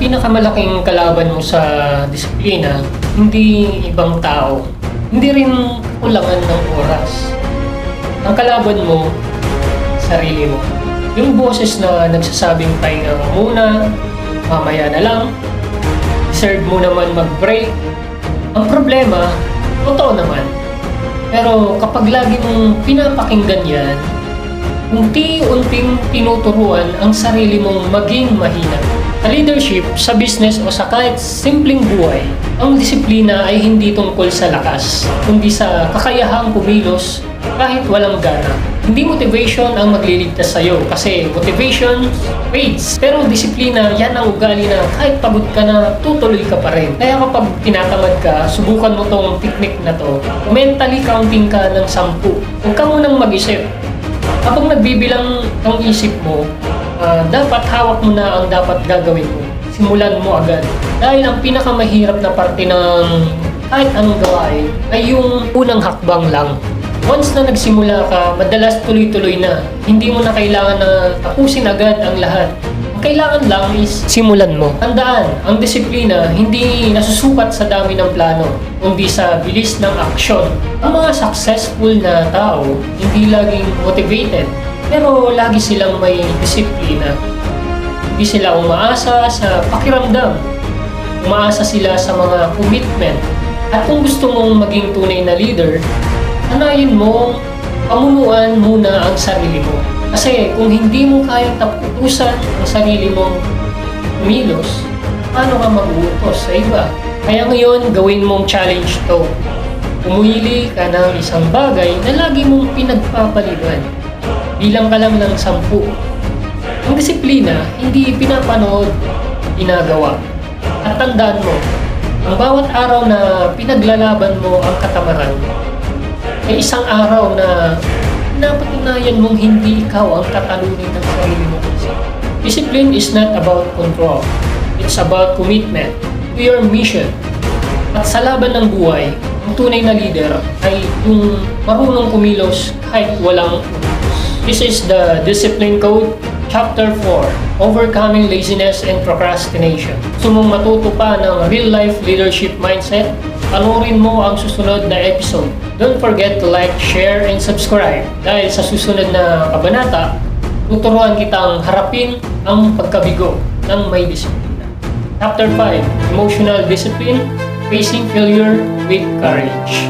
pinakamalaking kalaban mo sa disiplina, hindi ibang tao, hindi rin kulangan ng oras. Ang kalaban mo, sarili mo. Yung boses na nagsasabing pahinga ka muna, mamaya na lang, deserve mo naman mag-break. Ang problema, totoo naman. Pero kapag lagi mong pinapakinggan yan, unti-unting tinuturuan ang sarili mong maging mahina. Sa leadership, sa business o sa kahit simpleng buhay, ang disiplina ay hindi tungkol sa lakas, kundi sa kakayahang kumilos kahit walang gana. Hindi motivation ang magliligtas sa'yo kasi motivation fades. Pero disiplina, yan ang ugali na kahit pagod ka na, tutuloy ka pa rin. Kaya kapag tinatamad ka, subukan mo tong technique na to. Mentally counting ka ng 10. Huwag ka munang mag-isip. Kapag nagbibilang ang isip mo, dapat hawak mo na ang dapat gagawin mo. Simulan mo agad. Dahil ang pinakamahirap na parte ng kahit anong gawain ay yung unang hakbang lang. Once na nagsimula ka, madalas tuloy-tuloy na. Hindi mo na kailangan na tapusin agad ang lahat. Ang kailangan lang is simulan mo. Tandaan, ang disiplina hindi nasusukat sa dami ng plano, kundi sa bilis ng aksyon. Ang mga successful na tao, hindi laging motivated, pero lagi silang may disiplina. Hindi sila umaasa sa pakiramdam. Umaasa sila sa mga commitment. At kung gusto mong maging tunay na leader, anayin mo, pamunuan muna ang sarili mo. Kasi kung hindi mo kayang taputusan ang sarili mong kumilos, paano ka mag-uutos sa iba? Kaya ngayon, gawin mong challenge to. Pumili ka ng isang bagay na lagi mong pinagpapaliban. Bilang ka lang ng 10. Ang disiplina, hindi pinapanood, ginagawa. At tandaan mo, ang bawat araw na pinaglalaban mo ang katamaran, ay isang araw na napatunayan mong hindi ikaw ang tatalunin ng sarili mo. Discipline is not about control. It's about commitment to your mission. At sa laban ng buhay, ang tunay na leader ay yung marunong kumilos kahit walang utos. This is the Discipline Code, Chapter 4, Overcoming Laziness and Procrastination. Gusto mong matuto pa ng real-life leadership mindset? Panoorin mo ang susunod na episode. Don't forget to like, share, and subscribe. Dahil sa susunod na kabanata, tuturuan kitang harapin ang pagkabigo ng may disiplina. Chapter 5, Emotional Discipline, Facing Failure with Courage.